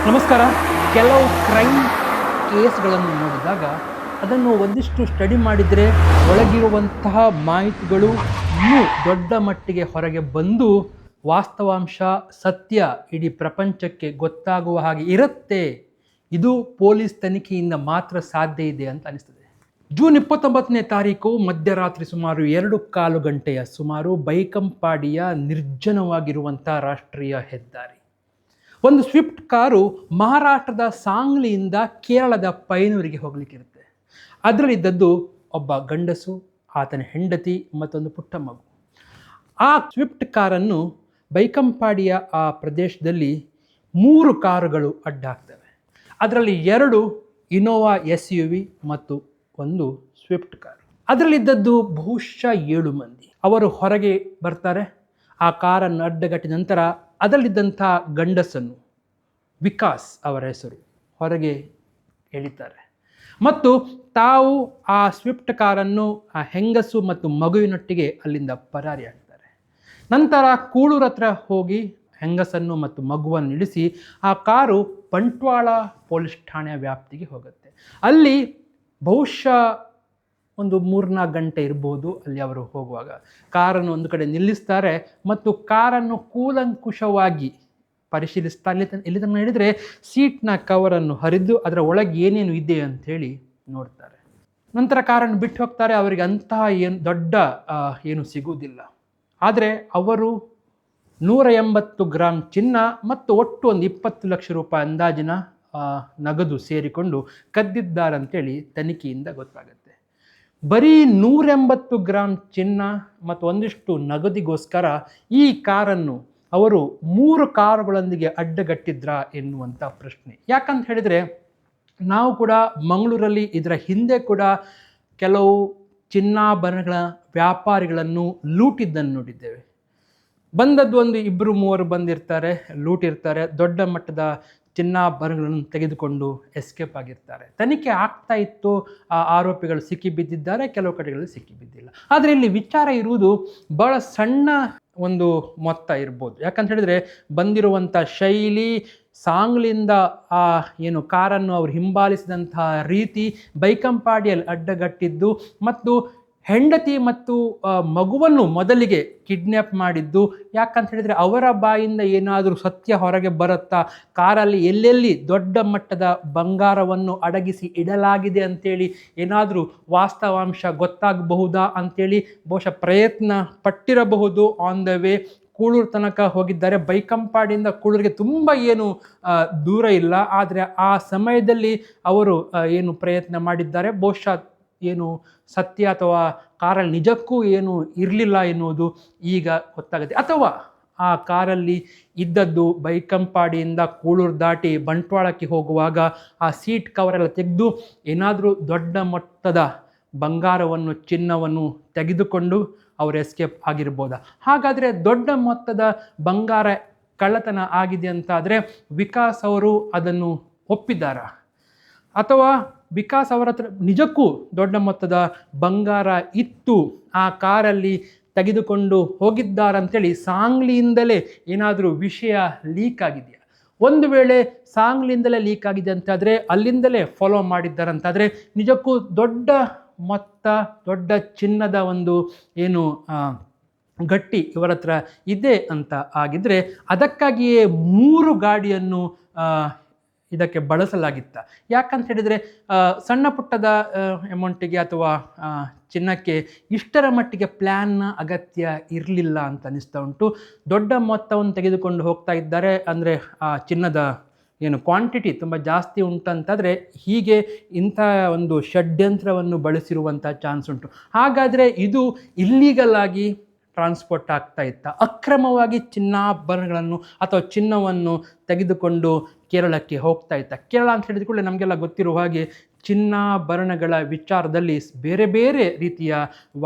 ನಮಸ್ಕಾರ. ಕೆಲವು ಕ್ರೈಮ್ ಕೇಸ್ಗಳನ್ನು ನೋಡಿದಾಗ ಅದನ್ನು ಒಂದಿಷ್ಟು ಸ್ಟಡಿ ಮಾಡಿದರೆ ಒಳಗಿರುವಂತಹ ಮಾಹಿತಿಗಳು ಇನ್ನೂ ದೊಡ್ಡ ಮಟ್ಟಿಗೆ ಹೊರಗೆ ಬಂದು ವಾಸ್ತವಾಂಶ ಸತ್ಯ ಇಡೀ ಪ್ರಪಂಚಕ್ಕೆ ಗೊತ್ತಾಗುವ ಹಾಗೆ ಇರುತ್ತೆ. ಇದು ಪೊಲೀಸ್ ತನಿಖೆಯಿಂದ ಮಾತ್ರ ಸಾಧ್ಯ ಇದೆ ಅಂತ ಅನಿಸ್ತದೆ. ಜೂನ್ 29ನೇ ತಾರೀಕು ಮಧ್ಯರಾತ್ರಿ ಸುಮಾರು 2 ಗಂಟೆಯ ಸುಮಾರು ಬೈಕಂಪಾಡಿಯ ನಿರ್ಜನವಾಗಿರುವಂಥ ರಾಷ್ಟ್ರೀಯ ಹೆದ್ದಾರಿ. ಒಂದು ಸ್ವಿಫ್ಟ್ ಕಾರು ಮಹಾರಾಷ್ಟ್ರದ ಸಾಂಗ್ಲಿಯಿಂದ ಕೇರಳದ ಪೈನೂರಿಗೆ ಹೋಗ್ಲಿಕ್ಕಿರುತ್ತೆ. ಅದರಲ್ಲಿದ್ದದ್ದು ಒಬ್ಬ ಗಂಡಸು, ಆತನ ಹೆಂಡತಿ ಮತ್ತೊಂದು ಪುಟ್ಟ ಮಗು. ಆ ಸ್ವಿಫ್ಟ್ ಕಾರನ್ನು ಬೈಕಂಪಾಡಿಯ ಆ ಪ್ರದೇಶದಲ್ಲಿ 3 ಕಾರುಗಳು ಅಡ್ಡಾಗ್ತವೆ. ಅದರಲ್ಲಿ 2 ಇನೋವಾ SUV ಮತ್ತು ಒಂದು ಸ್ವಿಫ್ಟ್ ಕಾರು. ಅದರಲ್ಲಿದ್ದದ್ದು ಬಹುಶಃ 7 ಮಂದಿ. ಅವರು ಹೊರಗೆ ಬರ್ತಾರೆ. ಆ ಕಾರನ್ನು ಅಡ್ಡಗಟ್ಟಿದ ನಂತರ ಅದರಲ್ಲಿದ್ದಂಥ ಗಂಡಸನ್ನು, ವಿಕಾಸ್ ಅವರ ಹೆಸರು, ಹೊರಗೆ ಎಳಿತಾರೆ ಮತ್ತು ತಾವು ಆ ಸ್ವಿಫ್ಟ್ ಕಾರನ್ನು ಆ ಹೆಂಗಸು ಮತ್ತು ಮಗುವಿನೊಟ್ಟಿಗೆ ಅಲ್ಲಿಂದ ಪರಾರಿಯಾಗ್ತಾರೆ. ನಂತರ ಕೂಳೂರ ಹತ್ರ ಹೋಗಿ ಹೆಂಗಸನ್ನು ಮತ್ತು ಮಗುವನ್ನು ಇಳಿಸಿ ಆ ಕಾರು ಬಂಟ್ವಾಳ ಪೊಲೀಸ್ ಠಾಣೆಯ ವ್ಯಾಪ್ತಿಗೆ ಹೋಗುತ್ತೆ. ಅಲ್ಲಿ ಬಹುಶಃ ಒಂದು 3-4 ಗಂಟೆ ಇರ್ಬೋದು. ಅಲ್ಲಿ ಅವರು ಹೋಗುವಾಗ ಕಾರನ್ನು ಒಂದು ಕಡೆ ನಿಲ್ಲಿಸ್ತಾರೆ ಮತ್ತು ಕಾರನ್ನು ಕೂಲಂಕುಷವಾಗಿ ಪರಿಶೀಲಿಸ್ತಾ ಇಲ್ಲಿ ತನಕ ಹೇಳಿದರೆ ಸೀಟ್ನ ಕವರನ್ನು ಹರಿದು ಅದರ ಒಳಗೆ ಏನೇನು ಇದೆ ಅಂಥೇಳಿ ನೋಡ್ತಾರೆ. ನಂತರ ಕಾರನ್ನು ಬಿಟ್ಟು ಹೋಗ್ತಾರೆ. ಅವರಿಗೆ ಅಂತಹ ದೊಡ್ಡ ಏನು ಸಿಗುವುದಿಲ್ಲ. ಆದರೆ ಅವರು 180 ಗ್ರಾಂ ಚಿನ್ನ ಮತ್ತು ಒಟ್ಟು ಒಂದು 20 ಲಕ್ಷ ರೂಪಾಯಿ ಅಂದಾಜಿನ ನಗದು ಸೇರಿಕೊಂಡು ಕದ್ದಿದ್ದಾರಂತೇಳಿ ತನಿಖೆಯಿಂದ ಗೊತ್ತಾಗುತ್ತೆ. ಬರೀ 180 ಗ್ರಾಂ ಚಿನ್ನ ಮತ್ತು ಒಂದಿಷ್ಟು ನಗದಿಗೋಸ್ಕರ ಈ ಕಾರನ್ನು ಅವರು 3 ಕಾರುಗಳೊಂದಿಗೆ ಅಡ್ಡಗಟ್ಟಿದ್ರಾ ಎನ್ನುವಂಥ ಪ್ರಶ್ನೆ. ಯಾಕಂತ ಹೇಳಿದರೆ ನಾವು ಕೂಡ ಮಂಗಳೂರಲ್ಲಿ ಇದರ ಹಿಂದೆ ಕೂಡ ಕೆಲವು ಚಿನ್ನಾಭರಣಗಳ ವ್ಯಾಪಾರಿಗಳನ್ನು ಲೂಟಿದ್ದನ್ನು ನೋಡಿದ್ದೇವೆ. ಬಂದದ್ದು ಒಂದು 2-3 ಬಂದಿರ್ತಾರೆ, ಲೂಟಿರ್ತಾರೆ, ದೊಡ್ಡ ಮಟ್ಟದ ಚಿನ್ನಾಭರಣಗಳನ್ನು ತೆಗೆದುಕೊಂಡು ಎಸ್ಕೇಪ್ ಆಗಿರ್ತಾರೆ. ತನಿಖೆ ಆಗ್ತಾ ಇತ್ತು, ಆ ಆರೋಪಿಗಳು ಸಿಕ್ಕಿಬಿದ್ದಿದ್ದಾರೆ, ಕೆಲವು ಕಡೆಗಳಲ್ಲಿ ಸಿಕ್ಕಿಬಿದ್ದಿಲ್ಲ. ಆದರೆ ಇಲ್ಲಿ ವಿಚಾರ ಇರುವುದು ಭಾಳ ಸಣ್ಣ ಒಂದು ಮೊತ್ತ ಇರ್ಬೋದು. ಯಾಕಂತ ಹೇಳಿದರೆ ಬಂದಿರುವಂಥ ಶೈಲಿ, ಸಾಂಗ್ಲಿಂದ ಆ ಏನು ಕಾರನ್ನು ಅವರು ಹಿಂಬಾಲಿಸಿದಂತಹ ರೀತಿ, ಬೈಕಂಪಾಡಿಯಲ್ಲಿ ಅಡ್ಡಗಟ್ಟಿದ್ದು ಮತ್ತು ಹೆಂಡತಿ ಮತ್ತು ಮಗುವನ್ನು ಮೊದಲಿಗೆ ಕಿಡ್ನ್ಯಾಪ್ ಮಾಡಿದ್ದು. ಯಾಕಂತ ಹೇಳಿದರೆ ಅವರ ಬಾಯಿಂದ ಏನಾದರೂ ಸತ್ಯ ಹೊರಗೆ ಬರುತ್ತಾ, ಕಾರಲ್ಲಿ ಎಲ್ಲೆಲ್ಲಿ ದೊಡ್ಡ ಮಟ್ಟದ ಬಂಗಾರವನ್ನು ಅಡಗಿಸಿ ಇಡಲಾಗಿದೆ ಅಂಥೇಳಿ ಏನಾದರೂ ವಾಸ್ತವಾಂಶ ಗೊತ್ತಾಗಬಹುದಾ ಅಂಥೇಳಿ ಬಹುಶಃ ಪ್ರಯತ್ನ ಪಟ್ಟಿರಬಹುದು. ಆನ್ ದ ವೇ ಕೂಳೂರು ತನಕ ಹೋಗಿದ್ದಾರೆ. ಬೈಕಂಪಾಡಿಯಿಂದ ಕೂಳೂರಿಗೆ ತುಂಬ ಏನು ದೂರ ಇಲ್ಲ. ಆದರೆ ಆ ಸಮಯದಲ್ಲಿ ಅವರು ಏನು ಪ್ರಯತ್ನ ಮಾಡಿದ್ದಾರೆ, ಬಹುಶಃ ಏನು ಸತ್ಯ ಅಥವಾ ಕಾರಲ್ಲಿ ನಿಜಕ್ಕೂ ಏನು ಇರಲಿಲ್ಲ ಎನ್ನುವುದು ಈಗ ಗೊತ್ತಾಗುತ್ತೆ. ಅಥವಾ ಆ ಕಾರಲ್ಲಿ ಇದ್ದದ್ದು ಬೈಕಂಪಾಡಿಯಿಂದ ಕೂಳೂರು ದಾಟಿ ಬಂಟ್ವಾಳಕ್ಕೆ ಹೋಗುವಾಗ ಆ ಸೀಟ್ ಕವರೆಲ್ಲ ತೆಗೆದು ಏನಾದರೂ ದೊಡ್ಡ ಮೊತ್ತದ ಬಂಗಾರವನ್ನು, ಚಿನ್ನವನ್ನು ತೆಗೆದುಕೊಂಡು ಅವರು ಎಸ್ಕೇಪ್ ಆಗಿರ್ಬೋದಾ? ಹಾಗಾದರೆ ದೊಡ್ಡ ಮೊತ್ತದ ಬಂಗಾರ ಕಳ್ಳತನ ಆಗಿದೆ ಅಂತಾದರೆ ವಿಕಾಸ್ ಅವರು ಅದನ್ನು ಒಪ್ಪಿದ್ದಾರಾ? ಅಥವಾ ವಿಕಾಸ್ ಅವರ ಹತ್ರ ನಿಜಕ್ಕೂ ದೊಡ್ಡ ಮೊತ್ತದ ಬಂಗಾರ ಇತ್ತು, ಆ ಕಾರಲ್ಲಿ ತೆಗೆದುಕೊಂಡು ಹೋಗಿದ್ದಾರಂತೇಳಿ ಸಾಂಗ್ಲಿಯಿಂದಲೇ ಏನಾದರೂ ವಿಷಯ ಲೀಕ್ ಆಗಿದೆಯಾ? ಒಂದು ವೇಳೆ ಸಾಂಗ್ಲಿಂದಲೇ ಲೀಕ್ ಆಗಿದೆ ಅಂತಾದರೆ, ಅಲ್ಲಿಂದಲೇ ಫಾಲೋ ಮಾಡಿದ್ದಾರಂತಾದರೆ ನಿಜಕ್ಕೂ ದೊಡ್ಡ ಮೊತ್ತ, ದೊಡ್ಡ ಚಿನ್ನದ ಒಂದು ಏನು ಗಟ್ಟಿ ಇವರ ಹತ್ರ ಇದೆ ಅಂತ ಆಗಿದ್ದರೆ ಅದಕ್ಕಾಗಿಯೇ 3 ಗಾಡಿಯನ್ನು ಇದಕ್ಕೆ ಬಳಸಲಾಗಿತ್ತ. ಯಾಕಂತ ಹೇಳಿದರೆ ಸಣ್ಣ ಪುಟ್ಟದ ಅಮೌಂಟಿಗೆ ಅಥವಾ ಚಿನ್ನಕ್ಕೆ ಇಷ್ಟರ ಮಟ್ಟಿಗೆ ಪ್ಲ್ಯಾನ್ನ ಅಗತ್ಯ ಇರಲಿಲ್ಲ ಅಂತ ಅನಿಸ್ತಾ ಉಂಟು. ದೊಡ್ಡ ಮೊತ್ತವನ್ನು ತೆಗೆದುಕೊಂಡು ಹೋಗ್ತಾ ಇದ್ದಾರೆ ಅಂದರೆ ಆ ಚಿನ್ನದ ಏನು ಕ್ವಾಂಟಿಟಿ ತುಂಬ ಜಾಸ್ತಿ ಉಂಟಂತಾದರೆ ಹೀಗೆ ಇಂಥ ಒಂದು ಷಡ್ಯಂತ್ರವನ್ನು ಬಳಸಿರುವಂಥ ಚಾನ್ಸ್ ಉಂಟು. ಹಾಗಾದರೆ ಇದು ಇಲ್ಲೀಗಲ್ ಆಗಿ ಟ್ರಾನ್ಸ್ಪೋರ್ಟ್ ಆಗ್ತಾ ಇತ್ತ, ಅಕ್ರಮವಾಗಿ ಚಿನ್ನಾಭರಣಗಳನ್ನು ಅಥವಾ ಚಿನ್ನವನ್ನು ತೆಗೆದುಕೊಂಡು ಕೇರಳಕ್ಕೆ ಹೋಗ್ತಾ ಇತ್ತ. ಕೇರಳ ಅಂತ ಹೇಳಿದ ಕೂಡಲೇ ನಮಗೆಲ್ಲ ಗೊತ್ತಿರುವ ಹಾಗೆ ಚಿನ್ನಾಭರಣಗಳ ವಿಚಾರದಲ್ಲಿ ಬೇರೆ ಬೇರೆ ರೀತಿಯ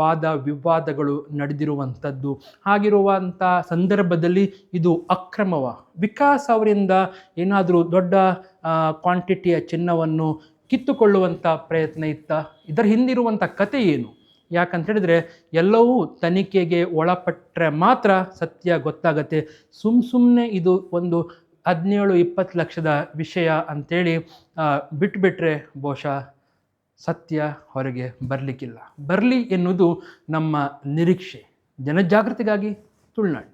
ವಾದ ವಿವಾದಗಳು ನಡೆದಿರುವಂಥದ್ದು. ಹಾಗಿರುವಂಥ ಸಂದರ್ಭದಲ್ಲಿ ಇದು ಅಕ್ರಮವ. ವಿಕಾಸ್ ಅವರಿಂದ ಏನಾದರೂ ದೊಡ್ಡ ಕ್ವಾಂಟಿಟಿಯ ಚಿನ್ನವನ್ನು ಕಿತ್ತುಕೊಳ್ಳುವಂಥ ಪ್ರಯತ್ನ ಇತ್ತ? ಇದರ ಹಿಂದಿರುವಂಥ ಕತೆ ಏನು? ಯಾಕಂತ ಹೇಳಿದರೆ ಎಲ್ಲವೂ ತನಿಖೆಗೆ ಒಳಪಟ್ಟರೆ ಮಾತ್ರ ಸತ್ಯ ಗೊತ್ತಾಗತ್ತೆ. ಸುಮ್ಮನೆ ಇದು ಒಂದು 17-20 ಲಕ್ಷದ ವಿಷಯ ಅಂತೇಳಿ ಬಿಟ್ಟುಬಿಟ್ರೆ ಬಹುಶಃ ಸತ್ಯ ಹೊರಗೆ ಬರಲಿಕ್ಕಿಲ್ಲ. ಬರಲಿ ಎನ್ನುವುದು ನಮ್ಮ ನಿರೀಕ್ಷೆ. ಜನಜಾಗೃತಿಗಾಗಿ ತುಳುನಾಡು.